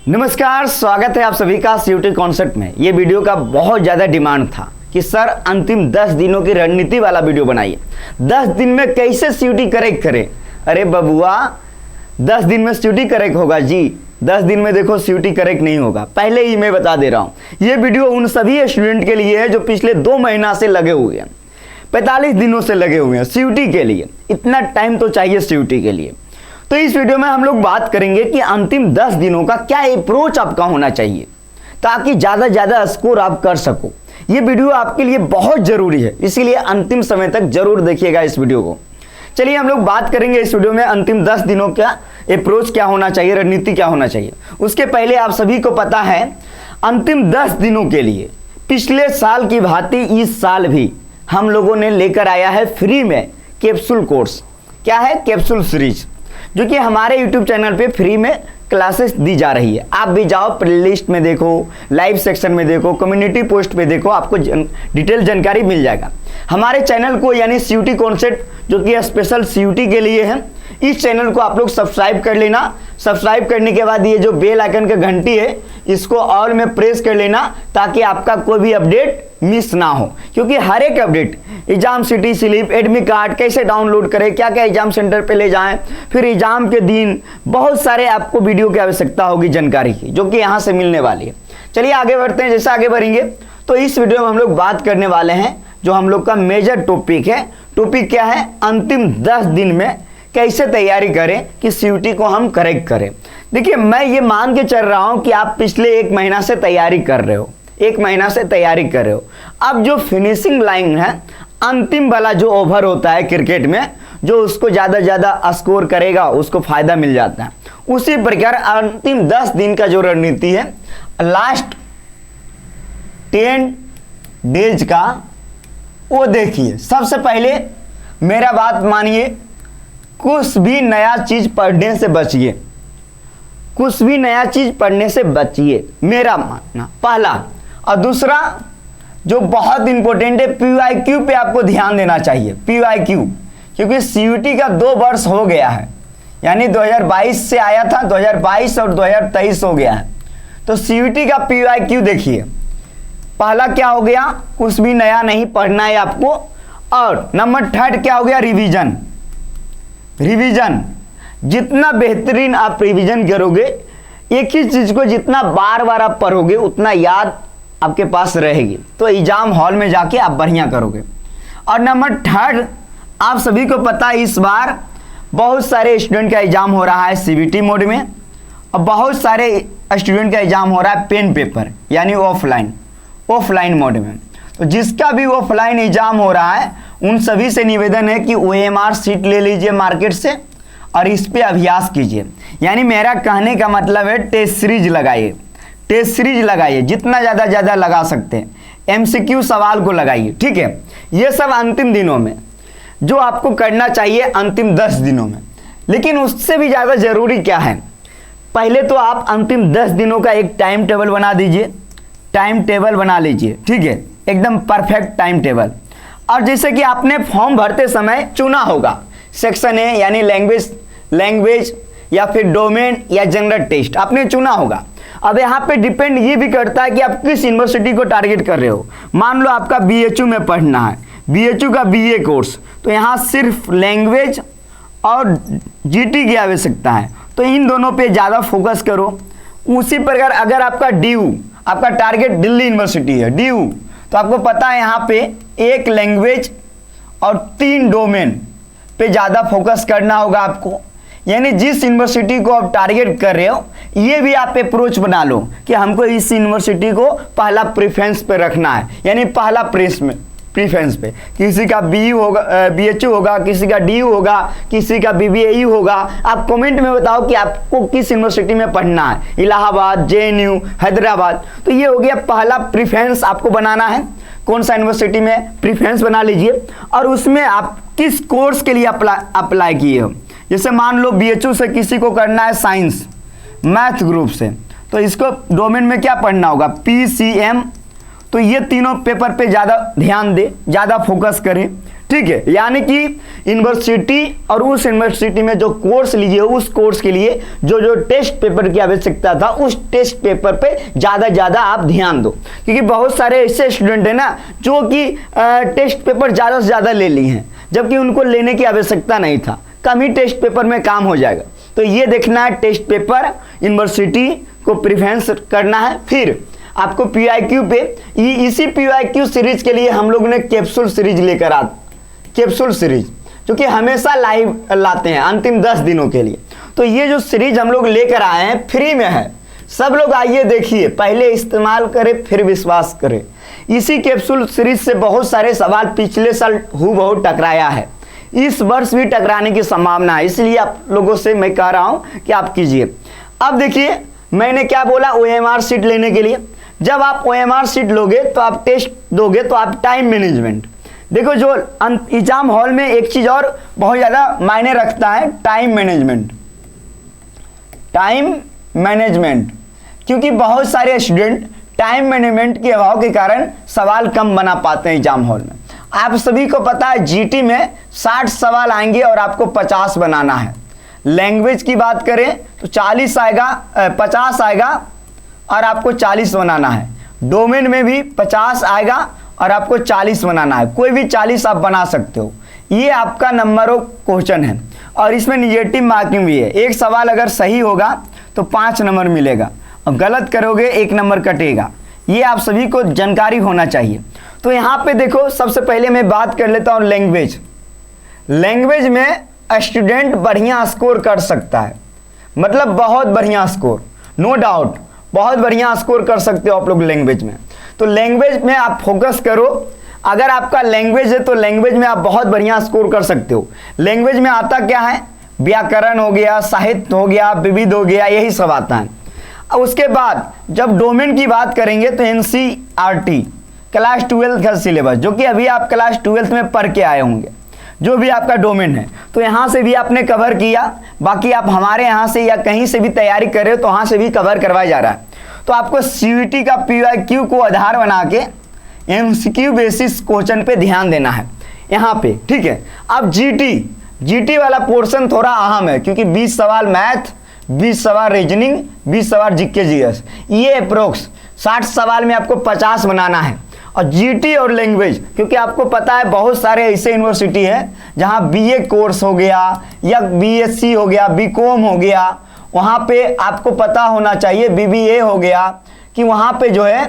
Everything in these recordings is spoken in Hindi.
नमस्कार, स्वागत है आप सभी का सीयूटी कॉन्सेप्ट में। ये वीडियो का बहुत ज़्यादा डिमांड था कि सर अंतिम 10 दिनों की रणनीति वाला वीडियो बनाइए। 10 दिन में कैसे सीयूटी करेक्ट करें। अरे बबुआ, 10 दिन में सीयूटी करेक्ट होगा जी? 10 दिन में देखो सीयूटी करेक्ट नहीं होगा। पहले ही मैं बता दे रहा हूँ, ये वीडियो उन सभी स्टूडेंट के लिए है जो पिछले 2 महीना से लगे हुए हैं, 45 दिनों से लगे हुए हैं सीयूटी के लिए। इतना टाइम तो चाहिए सीयूटी के लिए। तो इस वीडियो में हम लोग बात करेंगे कि अंतिम 10 दिनों का क्या अप्रोच आपका होना चाहिए ताकि ज़्यादा स्कोर आप कर सको। ये वीडियो आपके लिए बहुत ज़रूरी है, इसीलिए अंतिम समय तक जरूर देखिएगा इस वीडियो को। चलिए हम लोग बात करेंगे इस वीडियो में अंतिम 10 दिनों का अप्रोच क्या होना चाहिए, रणनीति क्या होना चाहिए। उसके पहले आप सभी को पता है, अंतिम 10 दिनों के लिए पिछले साल की भांति इस साल भी हम लोगों ने लेकर आया है फ्री में कैप्सूल कोर्स। क्या है? कैप्सूल सीरीज, जो कि हमारे YouTube चैनल पे फ्री में क्लासेस दी जा रही है। आप भी जाओ, प्लेलिस्ट में देखो, लाइव सेक्शन में देखो, कम्युनिटी पोस्ट पे देखो, आपको डिटेल जानकारी मिल जाएगा। हमारे चैनल को यानी सीयूटी कॉन्सेप्ट, जो कि स्पेशल सीयूटी के लिए है, इस चैनल को आप लोग सब्सक्राइब कर लेना। सब्सक्राइब करने के बाद ये जो बेल आइकन का घंटी है, इसको ऑल में प्रेस कर लेना ताकि आपका कोई भी अपडेट मिस ना हो। क्योंकि हर एक update, exam city slip, admit card कैसे डाउनलोड करें, क्या क्या एग्जाम सेंटर पे ले जाएं, फिर एग्जाम के दिन बहुत सारे आपको वीडियो की आवश्यकता होगी जानकारी की, जो कि यहाँ से मिलने वाली है। चलिए आगे बढ़ते हैं। जैसे आगे बढ़ेंगे तो इस वीडियो में हम लोग बात करने वाले हैं, जो हम लोग का मेजर टॉपिक है। टॉपिक क्या है? अंतिम 10 दिन में कैसे तैयारी करें कि सीयूटी को हम करेक्ट करें। देखिए, मैं ये मान के चल रहा हूं कि आप पिछले 1 महीना से तैयारी कर रहे हो, 1 महीना से तैयारी कर रहे हो। अब जो फिनिशिंग लाइन है, अंतिम वाला जो ओवर होता है क्रिकेट में, जो उसको ज़्यादा स्कोर करेगा उसको फायदा मिल जाता है। उसी प्रकार अंतिम 10 दिन का जो रणनीति है, लास्ट 10 डेज का, वो देखिए। सबसे पहले मेरा बात मानिए, कुछ भी नया चीज पढ़ने से बचिए, कुछ भी नया चीज पढ़ने से बचिए, मेरा मानना पहला। और दूसरा जो बहुत इंपॉर्टेंट है, पीवाईक्यू पे आपको ध्यान देना चाहिए। पीवाईक्यू, क्योंकि सीयूटी का 2 वर्ष हो गया है, यानी 2022 से आया था, 2022 और 2023 हो गया है। तो सीयूटी का पीवाईक्यू देखिए। पहला क्या हो गया? कुछ भी नया नहीं पढ़ना है आपको। और नंबर 3 क्या हो गया? रिवीजन। रिवीजन, जितना बेहतरीन आप रिवीजन करोगे, एक ही चीज को जितना बार बार आप पढ़ोगे, उतना याद आपके पास रहेगी, तो एग्जाम हॉल में जाके आप बढ़िया करोगे। और नंबर 3, आप सभी को पता है इस बार बहुत सारे स्टूडेंट का एग्जाम हो रहा है सीबीटी मोड में, और बहुत सारे स्टूडेंट का एग्जाम हो रहा है पेन पेपर यानी ऑफलाइन मोड में। तो जिसका भी ऑफलाइन एग्जाम हो रहा है, उन सभी से निवेदन है कि OMR सीट ले लीजिए मार्केट से और इस पे अभ्यास कीजिए। यानी मेरा कहने का मतलब है, टेस्ट सीरीज लगाइए, टेस्ट सीरीज लगाइए, जितना ज़्यादा लगा सकते हैं। MCQ सवाल को लगाइए, ठीक है। ये सब अंतिम दिनों में जो आपको करना चाहिए, अंतिम 10 दिनों में। लेकिन उससे भी ज़्यादा ज़रूरी क्या है, पहले तो आप अंतिम 10 दिनों का एक टाइम टेबल बना दीजिए, टाइम टेबल बना लीजिए, ठीक है, एकदम परफेक्ट टाइम टेबल। और जैसे कि आपने फॉर्म भरते समय चुना होगा, सेक्शन ए यानी लैंग्वेज या फिर डोमेन या जनरल टेस्ट आपने चुना होगा। अब यहाँ पे डिपेंड ये भी करता है कि आप किस यूनिवर्सिटी को टारगेट कर रहे हो। मान लो आपका BHU में पढ़ना है, BHU का BA कोर्स, तो यहाँ सिर्फ लैंग्वेज और GT की आवश्यकता है, तो इन दोनों पे ज़्यादा फोकस करो। उसी प्रकार अगर आपका DU, आपका टारगेट दिल्ली यूनिवर्सिटी है, DU, तो आपको पता है यहाँ पे 1 लैंग्वेज और 3 डोमेन पे ज़्यादा फोकस करना होगा आपको। यानी जिस यूनिवर्सिटी को आप टारगेट कर रहे हो, ये भी आप अप्रोच बना लो कि हमको इस यूनिवर्सिटी को पहला प्रेफरेंस पे रखना है, यानी पहला प्रेफरेंस पे। किसी का BU होगा, BHU होगा, किसी का DU होगा, किसी का BBAU होगा। आप कमेंट में बताओ कि आपको किस यूनिवर्सिटी में पढ़ना है, इलाहाबाद, JNU, हैदराबाद। तो ये हो गया पहला प्रेफरेंस आपको बनाना है, कौन सा यूनिवर्सिटी में प्रेफरेंस बना लीजिए। और उसमें आप किस कोर्स के लिए अप्लाई किए हो। जैसे मान लो BHU से किसी को करना है साइंस मैथ ग्रुप से, तो इसको डोमेन में क्या पढ़ना होगा? PCM। तो ये तीनों पेपर पे ज़्यादा ध्यान दे, ज़्यादा फोकस करें, ठीक है, यानी कि यूनिवर्सिटी और उस यूनिवर्सिटी में जो कोर्स लिए उस कोर्स के लिए जो जो टेस्ट पेपर की आवश्यकता था उस टेस्ट पेपर पे ज़्यादा आप ध्यान दो, क्योंकि बहुत सारे ऐसे स्टूडेंट हैं ना जो कि टेस्ट पेपर ज़्यादा से ज़्यादा ले लिए हैं, जबकि उनको लेने की आवश्यकता नहीं था, कम ही टेस्ट पेपर में काम हो जाएगा। तो ये देखना है, टेस्ट पेपर यूनिवर्सिटी को प्रेफरेंस करना है। फिर आपको PYQ पे इसी PYQ सीरीज के लिए हम लोग ने कैप्सूल सीरीज लेकर कैप्सूल सीरीज जो कि हमेशा लाइव लाते हैं अंतिम 10 दिनों के लिए। तो ये जो सीरीज हम लोग लेकर आए हैं फ्री में है, सब लोग आइए देखिए, पहले इस्तेमाल करें फिर विश्वास करें। इसी कैप्सूल सीरीज से बहुत सारे सवाल पिछले साल हूबहू टकराया है, इस वर्ष भी टकराने की संभावना है, इसलिए आप लोगों से मैं कह रहा हूं कि आप कीजिए। अब देखिए मैंने क्या बोला, OMR शीट लेने के लिए, जब आप OMR शीट लोगे तो आप टेस्ट दोगे तो आप टाइम मैनेजमेंट देखो, जो एग्जाम हॉल में एक चीज और बहुत ज्यादा मायने रखता है, टाइम मैनेजमेंट। टाइम मैनेजमेंट, क्योंकि बहुत सारे स्टूडेंट टाइम मैनेजमेंट के अभाव के कारण सवाल कम बना पाते हैं एग्जाम हॉल में। आप सभी को पता है GT में 60 सवाल आएंगे और आपको 50 बनाना है। लैंग्वेज की बात करें तो 40 आएगा, 50 आएगा और आपको 40 बनाना है। डोमेन में भी 50 आएगा और आपको 40 बनाना है, कोई भी 40 आप बना सकते हो। ये आपका नंबर ऑफ क्वेश्चन है और इसमें निगेटिव मार्किंग भी है, एक सवाल अगर सही होगा तो 5 नंबर मिलेगा और गलत करोगे 1 नंबर कटेगा। ये आप सभी को जानकारी होना चाहिए। तो यहाँ पे देखो, सबसे पहले मैं बात कर लेता हूँ लैंग्वेज। लैंग्वेज में स्टूडेंट बढ़िया स्कोर कर सकता है, मतलब बहुत बढ़िया स्कोर, नो डाउट बहुत बढ़िया स्कोर कर सकते हो आप लोग लैंग्वेज में। तो लैंग्वेज में आप फोकस करो, अगर आपका लैंग्वेज है तो लैंग्वेज में आप बहुत बढ़िया स्कोर कर सकते हो। लैंग्वेज में आता क्या है, व्याकरण हो गया, साहित्य हो गया, विविध हो गया, यही सब आता है। अब उसके बाद जब डोमेन की बात करेंगे तो NCERT क्लास 12 का सिलेबस, जो कि अभी आप क्लास 12 में पढ़ के आए होंगे, जो भी आपका डोमेन है, तो यहाँ से भी आपने कवर किया। बाकी आप हमारे यहाँ से या कहीं से भी तैयारी कर रहे हो तो वहाँ से भी कवर करवाया जा रहा है। तो आपको CUET का PYQ को आधार बना के MCQ बेसिस क्वेश्चन पे ध्यान देना है यहाँ पे, ठीक है। अब GT वाला पोर्शन थोड़ा अहम है, क्योंकि 20 सवाल मैथ, 20 सवाल रीजनिंग, 20 सवाल GK GS, ये अप्रोक्स 60 सवाल में आपको 50 बनाना है। और GT और लैंग्वेज, क्योंकि आपको पता है बहुत सारे ऐसे यूनिवर्सिटी है जहाँ BA कोर्स हो गया या BSc हो गया, BCom हो गया, वहाँ पे आपको पता होना चाहिए BBA हो गया कि वहाँ पे जो है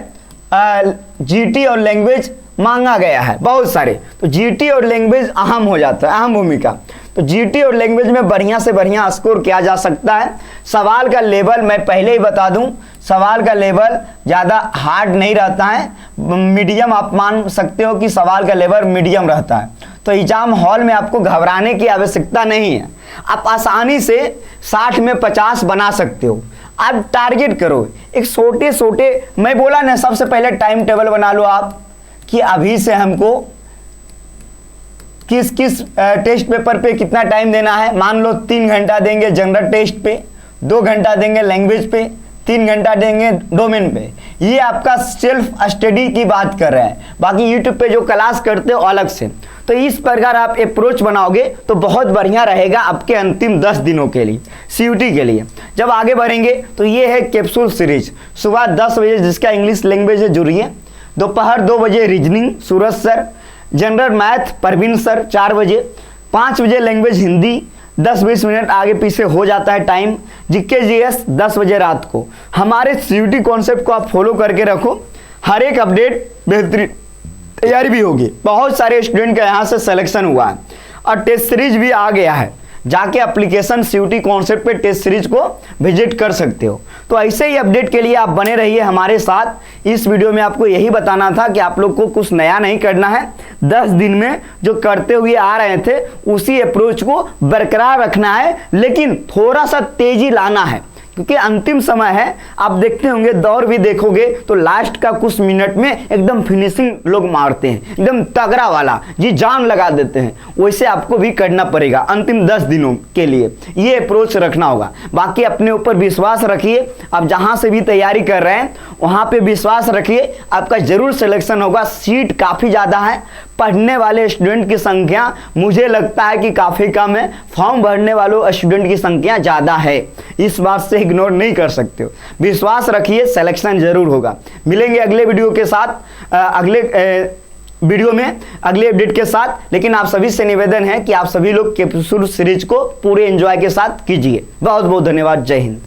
GT और लैंग्वेज मांगा गया है बहुत सारे। तो GT और लैंग्वेज अहम हो जाता है, अहम भूमिका। तो GT और लैंग्वेज में बढ़िया से बढ़िया स्कोर किया जा सकता है। सवाल का लेवल मैं पहले ही बता दूं, सवाल का लेवल ज़्यादा हार्ड नहीं रहता है, मीडियम आप मान सकते हो कि सवाल का लेवल मीडियम रहता है। तो एग्जाम हॉल में आपको घबराने की आवश्यकता नहीं है, आप आसानी से 60 में 50 बना सकते हो। आप टारगेट करो एक छोटे, मैं बोला ना, सबसे पहले टाइम टेबल बना लो आप कि अभी से हमको किस टेस्ट पेपर पे कितना टाइम देना है। मान लो 3 घंटा देंगे जनरल टेस्ट पे, 2 घंटा देंगे लैंग्वेज पे, 3 घंटा देंगे डोमेन पे। ये आपका सेल्फ स्टडी की बात कर रहे हैं, बाकी यूट्यूब पे जो क्लास करते हो अलग से। तो इस प्रकार आप अप्रोच बनाओगे तो बहुत बढ़िया रहेगा आपके अंतिम 10 दिनों के लिए, CUT के लिए। जब आगे बढ़ेंगे तो ये है कैप्सूल सीरीज। सुबह 10 बजे जिसका इंग्लिश लैंग्वेज है जुड़िए, दोपहर 2 बजे reasoning Suraj sir, general math Parveen sir 4 बजे, 5 बजे लैंग्वेज हिंदी, 10-20 मिनट आगे पीछे हो जाता है टाइम। GK GS 10 बजे रात को। हमारे CUT कॉन्सेप्ट को आप फॉलो करके रखो, हर एक अपडेट बेहतरीन तैयारी भी होगी। बहुत सारे स्टूडेंट का यहाँ से सिलेक्शन हुआ है और टेस्ट सीरीज भी आ गया है, जाके एप्लीकेशन CUT कॉन्सेप्ट पे टेस्ट सीरीज को विजिट कर सकते हो। तो ऐसे ही अपडेट के लिए आप बने रहिए हमारे साथ। इस वीडियो में आपको यही बताना था कि आप लोग को कुछ नया नहीं करना है, 10 दिन में जो करते हुए आ रहे थे उसी अप्रोच को बरकरार रखना है, लेकिन थोड़ा सा तेजी लाना है, क्योंकि अंतिम समय है। आप देखते होंगे दौर भी देखोगे तो लास्ट का कुछ मिनट में एकदम फिनिशिंग लोग मारते हैं, एकदम तगड़ा वाला, जी जान लगा देते हैं। वैसे आपको भी करना पड़ेगा अंतिम 10 दिनों के लिए, ये अप्रोच रखना होगा। बाकी अपने ऊपर विश्वास रखिए, आप जहां से भी तैयारी कर रहे हैं वहां पे विश्वास रखिए, आपका जरूर सिलेक्शन होगा। सीट काफी ज्यादा है, पढ़ने वाले स्टूडेंट की संख्या मुझे लगता है कि काफ़ी कम है, फॉर्म भरने वालों स्टूडेंट की संख्या ज़्यादा है। इस बात से इग्नोर नहीं कर सकते हो, विश्वास रखिए सिलेक्शन जरूर होगा। मिलेंगे अगले वीडियो के साथ, अगले वीडियो में अगले अपडेट के साथ। लेकिन आप सभी से निवेदन है कि आप सभी लोग कैप्सूल सीरीज को पूरे एंजॉय के साथ कीजिए। बहुत बहुत धन्यवाद। जय हिंद।